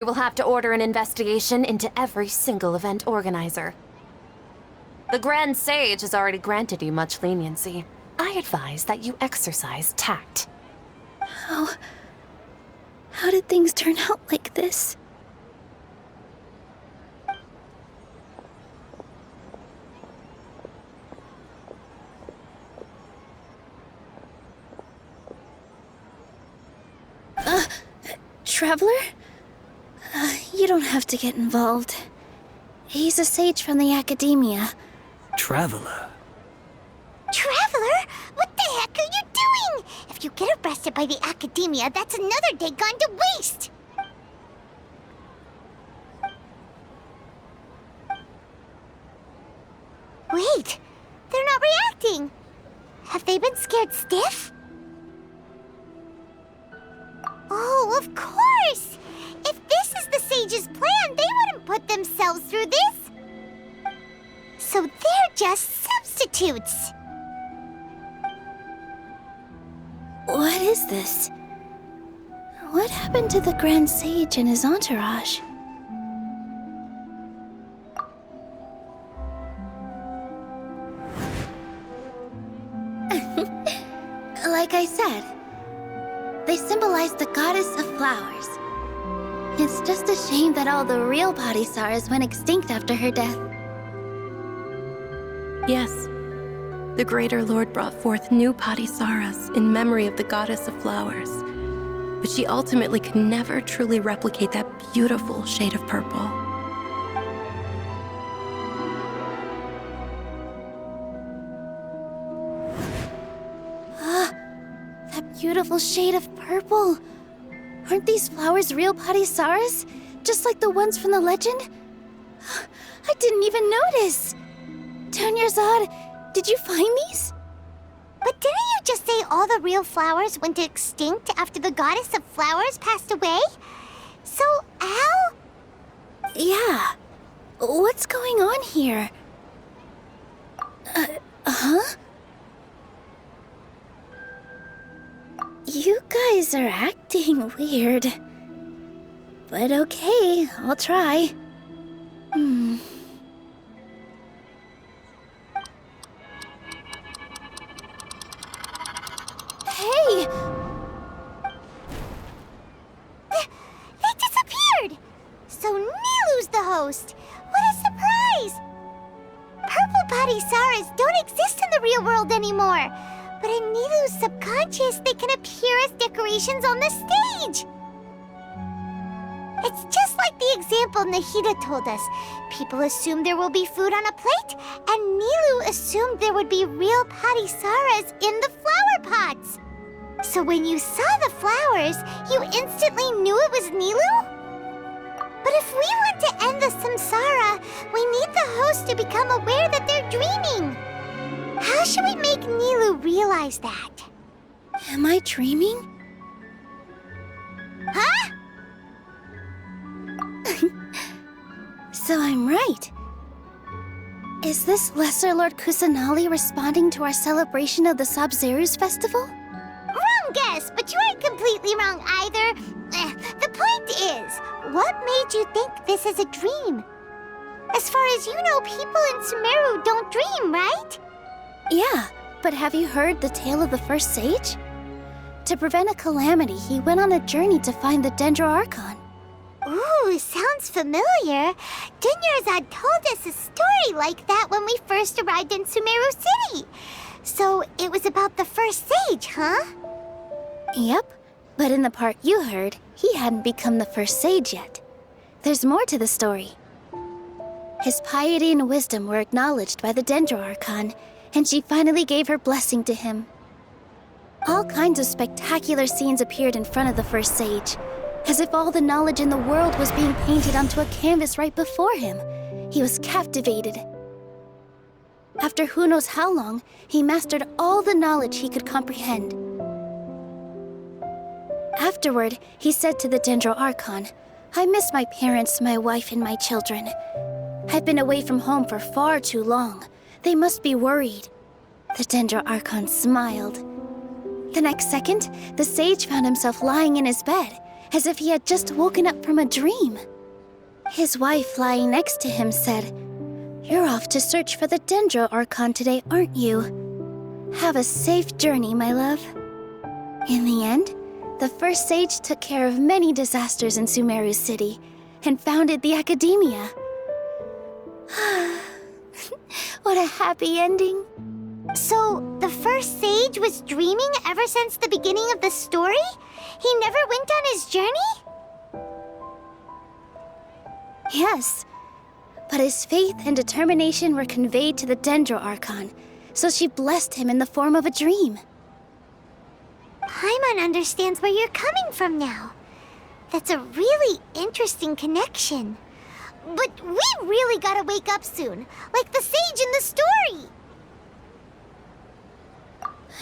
You will have to order an investigation into every single event organizer. The Grand Sage has already granted you much leniency. I advise that you exercise tact. How did things turn out like this? Traveler? You don't have to get involved. He's a sage from the academia. Traveler? Traveler? What the heck are you doing? If you get arrested by the academia, that's another day gone to waste! Wait, they're not reacting. Have they been scared stiff? Oh, of course! If this is the sage's plan, they wouldn't put themselves through this. So they're just substitutes. What is this? What happened to the Grand Sage and his entourage? Like I said, they symbolize the goddess of flowers. It's just a shame that all the real Padisaras went extinct after her death. Yes. The Greater Lord brought forth new Padisaras in memory of the goddess of flowers. But she ultimately could never truly replicate that beautiful shade of purple. That beautiful shade of purple. Aren't these flowers real Padisaras? Just like the ones from the legend? I didn't even notice. Dunyarzad, did you find these? But didn't you just say all the real flowers went extinct after the goddess of flowers passed away? So, how? Yeah. What's going on here? Huh? You guys are acting weird. But okay, I'll try. Hey! They disappeared! So Nilu's the host! What a surprise! Purple Padisaras don't exist in the real world anymore. But in Nilu's subconscious, they can appear as decorations on the stage! It's just like the example Nahida told us. People assumed there will be food on a plate, and Nilu assumed there would be real Padisaras in the flower pots. So when you saw the flowers, you instantly knew it was Nilu? But if we want to end the samsara, we need the host to become aware that they're dreaming. How should we make Nilu realize that? Am I dreaming? Huh? So I'm right. Is this Lesser Lord Kusanali responding to our celebration of the Sabzeruz festival? Wrong guess, but you aren't completely wrong either. The point is, what made you think this is a dream? As far as you know, people in Sumeru don't dream, right? Yeah, but have you heard the tale of the first sage? To prevent a calamity, he went on a journey to find the Dendroarchon. Ooh, sounds familiar. Dunyarzad told us a story like that when we first arrived in Sumeru City. So it was about the first sage, huh? Yep, but in the part you heard, he hadn't become the first sage yet. There's more to the story. His piety and wisdom were acknowledged by the Dendroarchon, and she finally gave her blessing to him. All kinds of spectacular scenes appeared in front of the first sage, as if all the knowledge in the world was being painted onto a canvas right before him. He was captivated. After who knows how long, he mastered all the knowledge he could comprehend. Afterward, he said to the Dendroarchon, "I miss my parents, my wife, and my children. I've been away from home for far too long. They must be worried." The Dendroarchon smiled. The next second, the sage found himself lying in his bed, as if he had just woken up from a dream. His wife lying next to him said, "You're off to search for the Dendro Archon today, aren't you? Have a safe journey, my love." In the end, the first sage took care of many disasters in Sumeru City and founded the Academia. What a happy ending. So, the first sage was dreaming ever since the beginning of the story? He never went on his journey? Yes, but his faith and determination were conveyed to the Dendro Archon, so she blessed him in the form of a dream. Paimon understands where you're coming from now. That's a really interesting connection. But we really gotta wake up soon, like the sage in the story.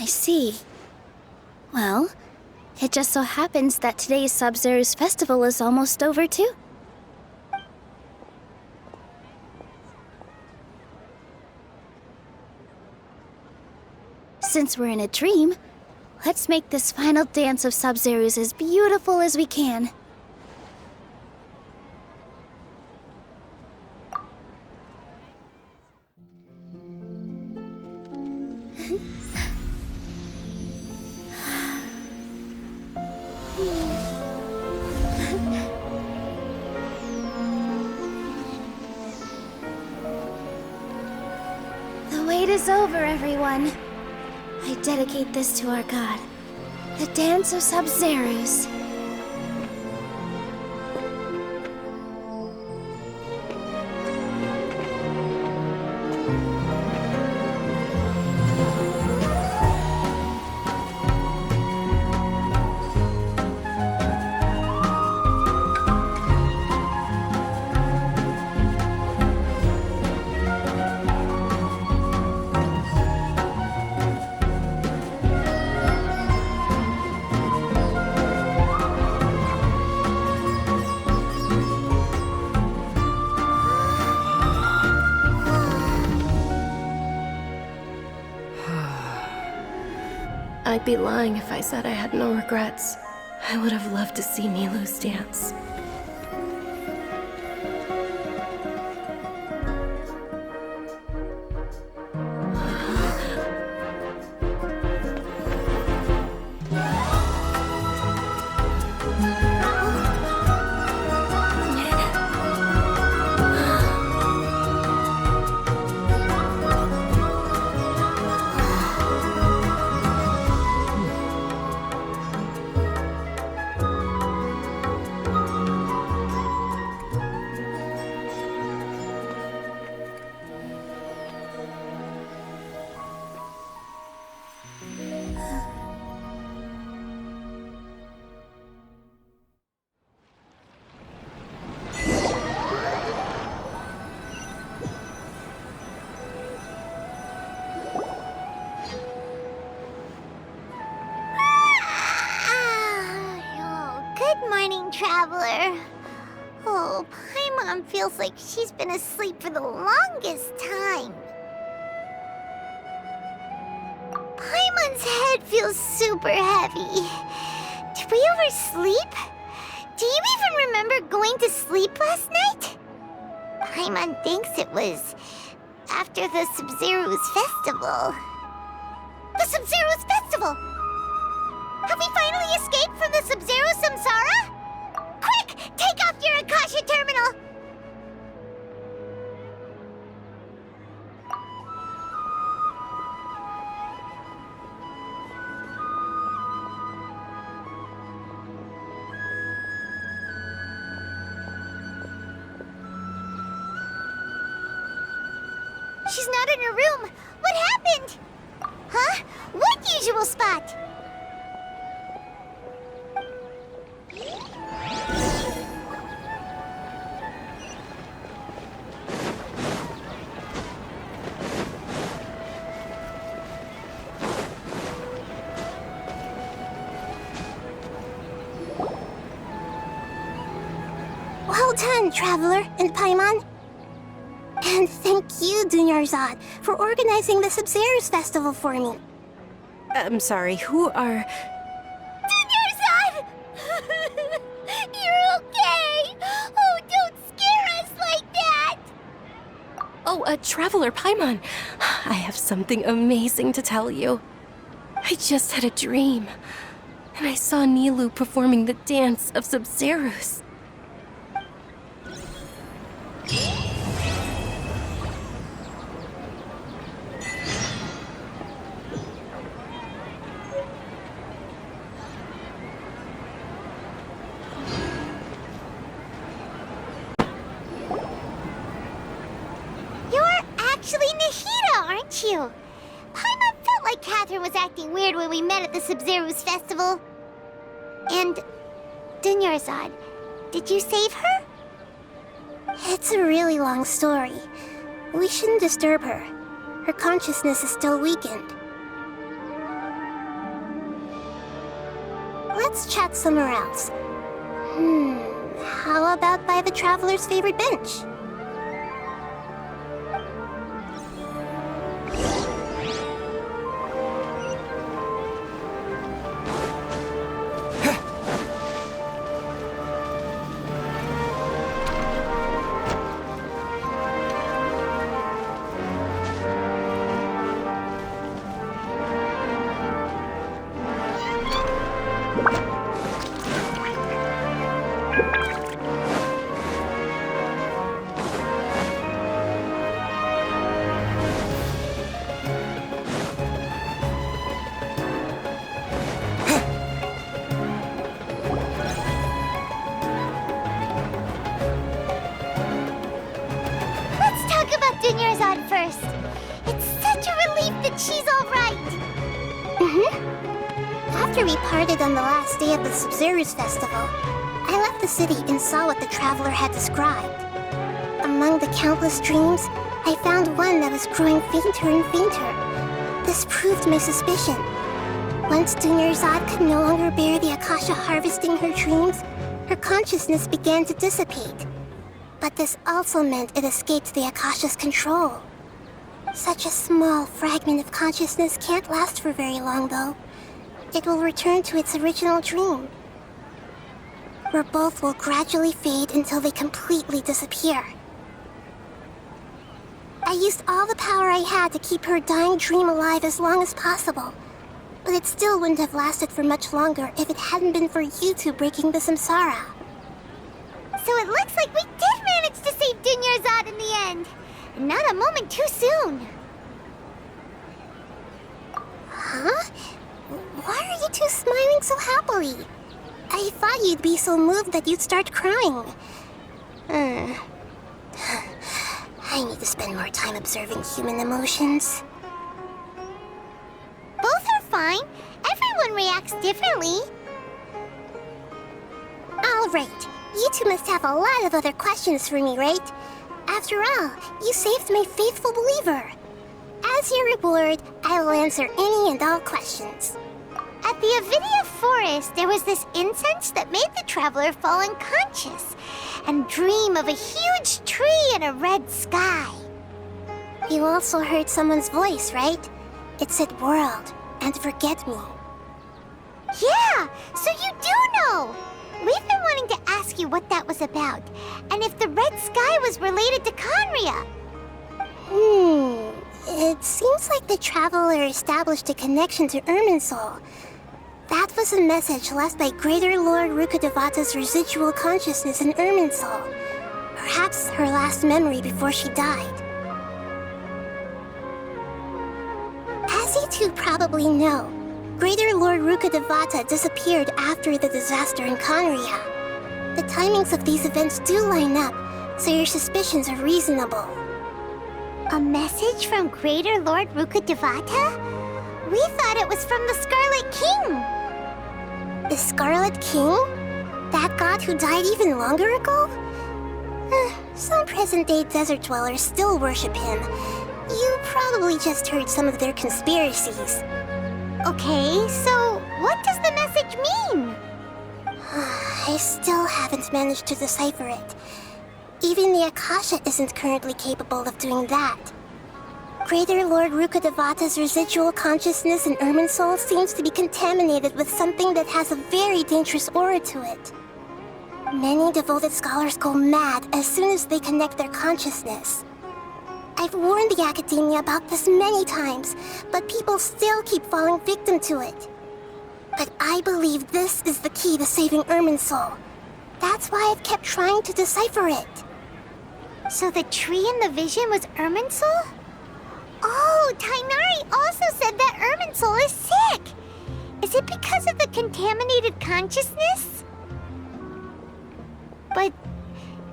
I see. Well, it just so happens that today's Sub-Zero's festival is almost over too. Since we're in a dream, let's make this final dance of Sub-Zero's as beautiful as we can. The wait is over, everyone. I dedicate this to our god, the Dance of Sub-Zeros. I'd be lying if I said I had no regrets. I would have loved to see Nilou's dance. Good morning, traveler. Oh, Paimon feels like she's been asleep for the longest time. Paimon's head feels super heavy. Did we oversleep? Do you even remember going to sleep last night? Paimon thinks it was after the Sub-Zero's festival. The Sub-Zero's festival! Have we finally escaped from the Sub-Zero samsara? Quick! Take off your Akasha terminal! She's not in her room. What happened? Huh? What usual spot? Well done, Traveler and Paimon. And thank you, Dunyarzad, for organizing the Sub-Zero's festival for me. I'm sorry, who are... Dunyarzad! Traveler Paimon, I have something amazing to tell you. I just had a dream, and I saw Nilou performing the dance of Sub-Zerus. You're actually Nahida, aren't you? Paimon felt like Catherine was acting weird when we met at the Sub-Zerus festival. And Dunyarzad, did you save her? It's a really long story. We shouldn't disturb her. Her consciousness is still weakened. Let's chat somewhere else. How about by the Traveler's favorite bench? Dunyarzad first. It's such a relief that she's all right. After we parted on the last day of the Sub-Zerus festival, I left the city and saw what the Traveler had described. Among the countless dreams, I found one that was growing fainter and fainter. This proved my suspicion. Once Dunyarzad could no longer bear the Akasha harvesting her dreams, her consciousness began to dissipate. But this also meant it escaped the Akasha's control. Such a small fragment of consciousness can't last for very long, though. It will return to its original dream, where both will gradually fade until they completely disappear. I used all the power I had to keep her dying dream alive as long as possible, but it still wouldn't have lasted for much longer if it hadn't been for you two breaking the samsara. So it looks like we did manage to save Dunyarzad in the end. Not a moment too soon. Huh? Why are you two smiling so happily? I thought you'd be so moved that you'd start crying. I need to spend more time observing human emotions. Both are fine. Everyone reacts differently. All right. You two must have a lot of other questions for me, right? After all, you saved my faithful believer. As your reward, I will answer any and all questions. At the Avidia forest, there was this incense that made the Traveler fall unconscious and dream of a huge tree and a red sky. You also heard someone's voice, right? It said world and forget me. Yeah, so you do know! We've been wanting to ask you what that was about, and if the red sky was related to Khaenri'ah. It seems like the Traveler established a connection to Irminsul. That was a message left by Greater Lord Rukkhadevata's residual consciousness in Irminsul. Perhaps her last memory before she died. As you two probably know, Greater Lord Rukkhadevata disappeared after the disaster in Khaenri'ah. The timings of these events do line up, so your suspicions are reasonable. A message from Greater Lord Rukkhadevata? We thought it was from the Scarlet King. The Scarlet King? That god who died even longer ago? Some present-day desert dwellers still worship him. You probably just heard some of their conspiracies. Okay, so what does the message mean? I still haven't managed to decipher it. Even the Akasha isn't currently capable of doing that. Greater Lord Rukkhadevata's residual consciousness in Irminsul seems to be contaminated with something that has a very dangerous aura to it. Many devoted scholars go mad as soon as they connect their consciousness. I've warned the Academia about this many times, but people still keep falling victim to it. But I believe this is the key to saving Irminsul. That's why I've kept trying to decipher it. So the tree in the vision was Irminsul? Oh, Tainari also said that Irminsul is sick! Is it because of the contaminated consciousness? But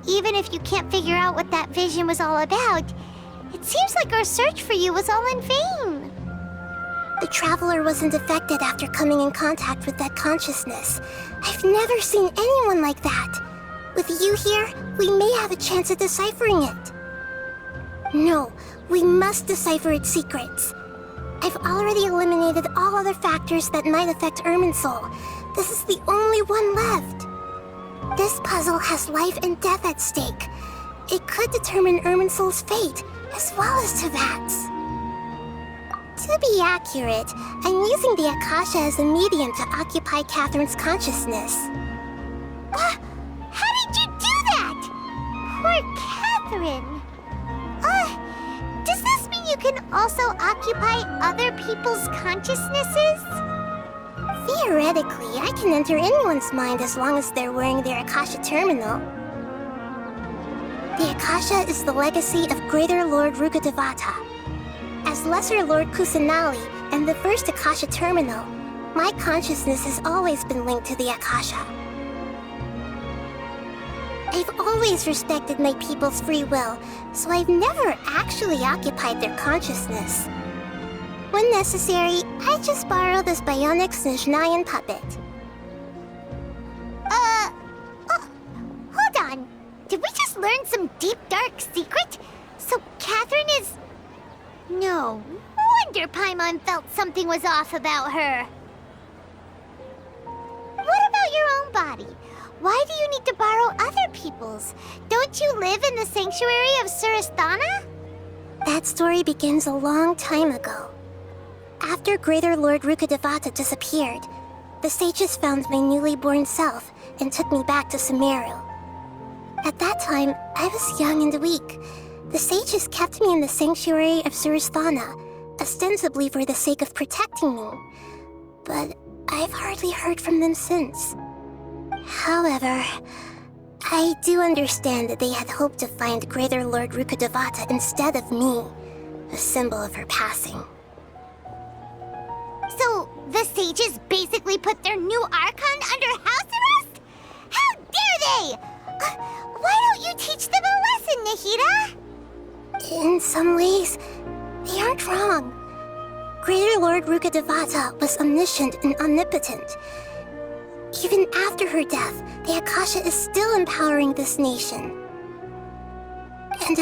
even if you can't figure out what that vision was all about, it seems like our search for you was all in vain. The Traveler wasn't affected after coming in contact with that consciousness. I've never seen anyone like that. With you here, we may have a chance at deciphering it. No, we must decipher its secrets. I've already eliminated all other factors that might affect Irminsul. This is the only one left. This puzzle has life and death at stake. It could determine Irminsul's fate, as well as Tevat's. To be accurate, I'm using the Akasha as a medium to occupy Catherine's consciousness. How did you do that? Poor Catherine. Does this mean you can also occupy other people's consciousnesses? Theoretically, I can enter anyone's mind as long as they're wearing their Akasha terminal. The Akasha is the legacy of Greater Lord Rukkhadevata. As Lesser Lord Kusanali and the first Akasha terminal, my consciousness has always been linked to the Akasha. I've always respected my people's free will, so I've never actually occupied their consciousness. When necessary, I just borrow this bionic Snezhnayan puppet. Hold on. Did we just learn some deep, dark secret? So Catherine is... No wonder Paimon felt something was off about her. What about your own body? Why do you need to borrow other people's? Don't you live in the sanctuary of Surasthana? That story begins a long time ago. After Greater Lord Rukkhadevata disappeared, the sages found my newly born self and took me back to Sumeru. At that time, I was young and weak. The sages kept me in the sanctuary of Surasthana, ostensibly for the sake of protecting me. But I've hardly heard from them since. However, I do understand that they had hoped to find Greater Lord Rukkhadevata instead of me, a symbol of her passing. So, the sages basically put their new Archon under house arrest? How dare they! Why don't you teach them a lesson, Nahida? In some ways, they aren't wrong. Greater Lord Rukkhadevata was omniscient and omnipotent. Even after her death, the Akasha is still empowering this nation. And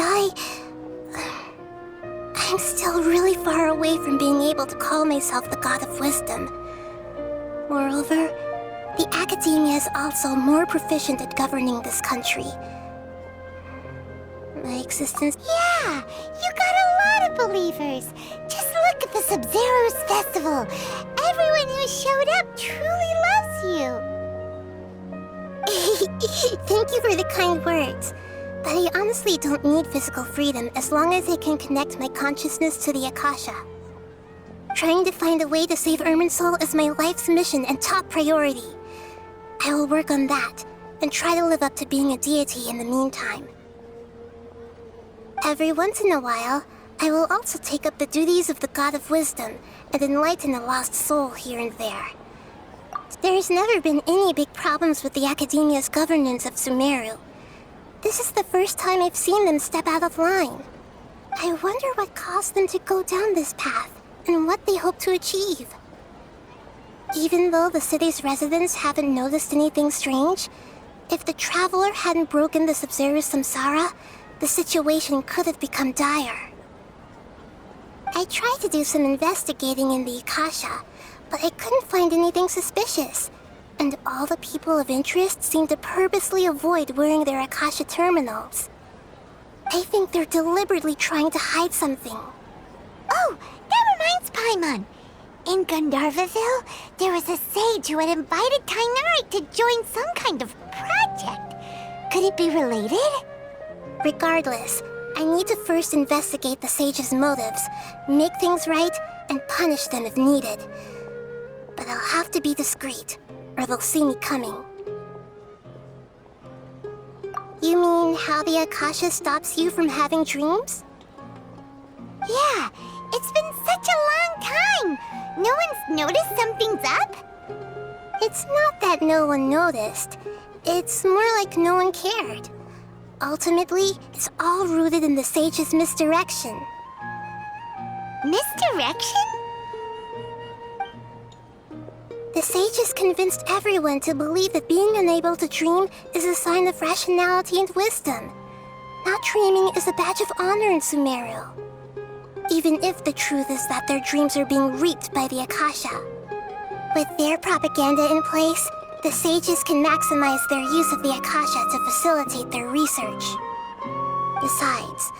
I'm still really far away from being able to call myself the God of Wisdom. Moreover, the Academia is also more proficient at governing this country. My existence... Yeah, you got a lot of believers. Just look at the Sub-Zero's festival. Everyone who showed up truly loves you. Thank you for the kind words. But I honestly don't need physical freedom as long as I can connect my consciousness to the Akasha. Trying to find a way to save Irminsul is my life's mission and top priority. I will work on that, and try to live up to being a deity in the meantime. Every once in a while, I will also take up the duties of the God of Wisdom and enlighten a lost soul here and there. There has never been any big problems with the Academia's governance of Sumeru. This is the first time I've seen them step out of line. I wonder what caused them to go down this path, and what they hope to achieve. Even though the city's residents haven't noticed anything strange, if the Traveler hadn't broken the Sub-Zero's samsara, the situation could have become dire. I tried to do some investigating in the Akasha, but I couldn't find anything suspicious. And all the people of interest seem to purposely avoid wearing their Akasha terminals. I think they're deliberately trying to hide something. Oh, that reminds Paimon. In Gandharvaville, there was a sage who had invited Tainari to join some kind of project. Could it be related? Regardless, I need to first investigate the sage's motives, make things right, and punish them if needed. But I'll have to be discreet, or they'll see me coming. You mean how the Akasha stops you from having dreams? Yeah, it's been such a long time. No one's noticed something's up? It's not that no one noticed. It's more like no one cared. Ultimately, it's all rooted in the sage's misdirection. Misdirection? The sages convinced everyone to believe that being unable to dream is a sign of rationality and wisdom. Not dreaming is a badge of honor in Sumeru. Even if the truth is that their dreams are being reaped by the Akasha. With their propaganda in place, the sages can maximize their use of the Akasha to facilitate their research. Besides,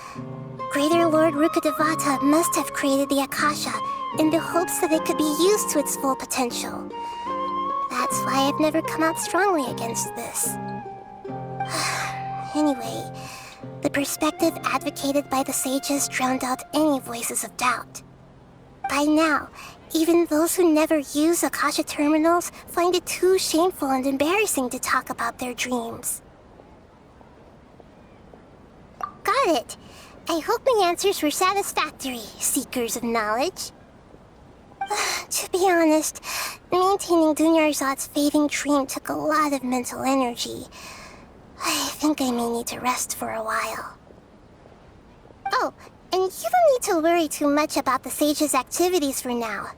Greater Lord Rukkhadevata must have created the Akasha in the hopes that it could be used to its full potential. That's why I've never come out strongly against this. Anyway, the perspective advocated by the sages drowned out any voices of doubt. By now, even those who never use Akasha terminals find it too shameful and embarrassing to talk about their dreams. Got it. I hope my answers were satisfactory, seekers of knowledge. To be honest, maintaining Dunyarzad's fading dream took a lot of mental energy. I think I may need to rest for a while. Oh, and you don't need to worry too much about the sage's activities for now.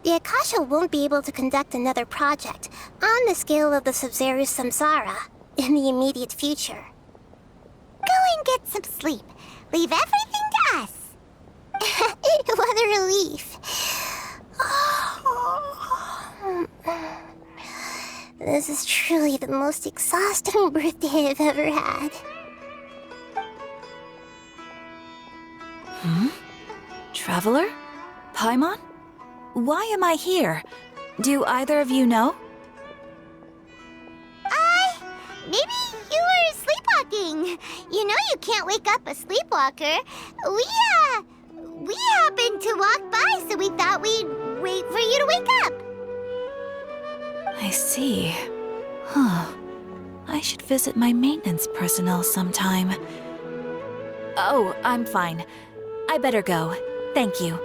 The Akasha won't be able to conduct another project on the scale of the Sub-Zero Samsara in the immediate future. Go and get some sleep. Leave everything to us. What a relief. This is truly the most exhausting birthday I've ever had. Traveler? Paimon? Why am I here? Do either of you know? Maybe you were sleepwalking. You know you can't wake up a sleepwalker. We happened to walk by, so we thought we'd wait for you to wake up. I see. Huh. I should visit my maintenance personnel sometime. Oh, I'm fine. I better go. Thank you.